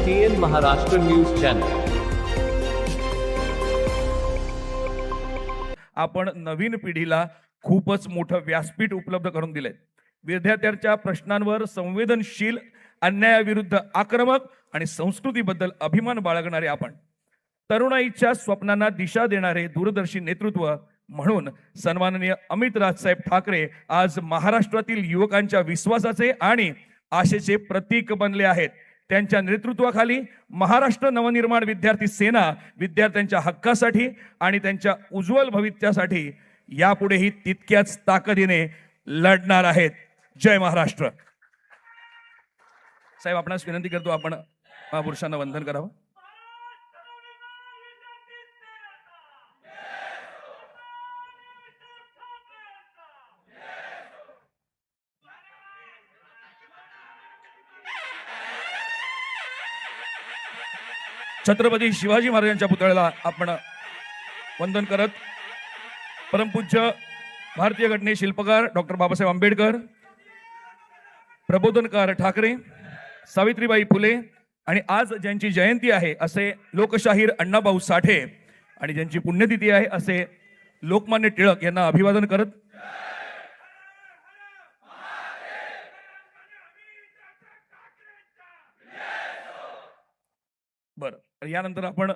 TN Maharashtra news channel. आपण नवीन पिढीला खूपच मोठं व्यासपीठ उपलब्ध करून दिले. विद्यार्थ्यांच्या प्रश्नांवर संवेदनशील, अन्यायाविरुद्ध आक्रमक आणि संस्कृतीबद्दल अभिमान बाळगणारे आपण, तरुणाईच्या स्वप्नांना दिशा देणारे दूरदर्शी नेतृत्व म्हणून सन्माननीय अमित राजसाहेब ठाकरे आज महाराष्ट्रातील युवकांच्या विश्वासाचे आणि आशेचे प्रतीक बनले आहेत. त्यांच्या नेतृत्वाखाली महाराष्ट्र नवनिर्माण विद्यार्थी सेना विद्यार्थ्यांच्या हक्कासाठी आणि त्यांच्या उज्ज्वल भविष्यासाठी यापुढेही तितक्याच ताकदीने लढणार आहेत. जय महाराष्ट्र. साहेब, आपणास विनंती करतो, आपण महापुरुषांना वंदन करावं. छत्रपती शिवाजी महाराजांच्या पुतळ्याला आपण वंदन करत परमपूज्य भारतीय घटने शिल्पकार डॉक्टर बाबासाहेब आंबेडकर, प्रबोधनकार ठाकरे, सावित्रीबाई फुले आणि आज ज्यांची जयंती आहे असे लोकशाहीर अण्णाभाऊ साठे आणि ज्यांची पुण्यतिथी आहे असे लोकमान्य टिळक यांना अभिवादन करत बरं, यानंतर आपण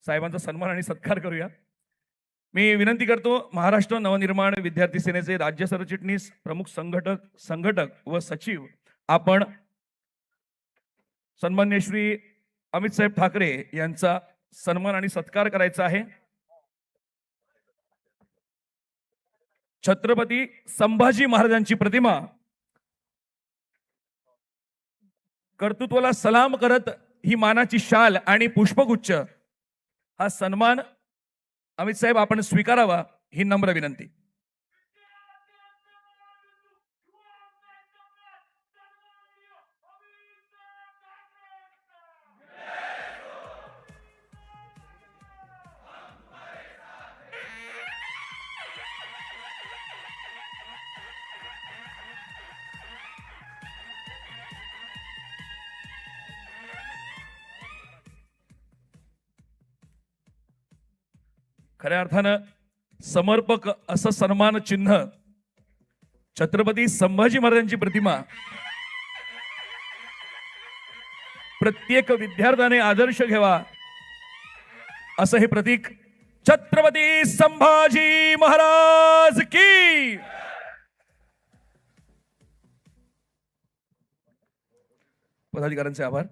साहेबांचा सन्मान आणि सत्कार करूया. मी विनंती करतो, महाराष्ट्र नवनिर्माण विद्यार्थी सेनेचे राज्य सरचिटणीस, प्रमुख संघटक व सचिव आपण सन्मान्य श्री अमित साहेब ठाकरे यांचा सन्मान आणि सत्कार करायचा आहे. छत्रपती संभाजी महाराजांची प्रतिमा कर्तृत्वाला सलाम करत ही मानाची शाल आणि पुष्पगुच्छ हा सन्मान अमित साहेब आपण स्वीकारावा ही नम्र विनंती. खऱ्या अर्थानं समर्पक असं सन्मान चिन्ह छत्रपती संभाजी महाराजांची प्रतिमा प्रत्येक विद्यार्थ्याने आदर्श घ्यावा असं हे प्रतीक. छत्रपती संभाजी महाराज की. पदाधिकाऱ्यांचे आभार.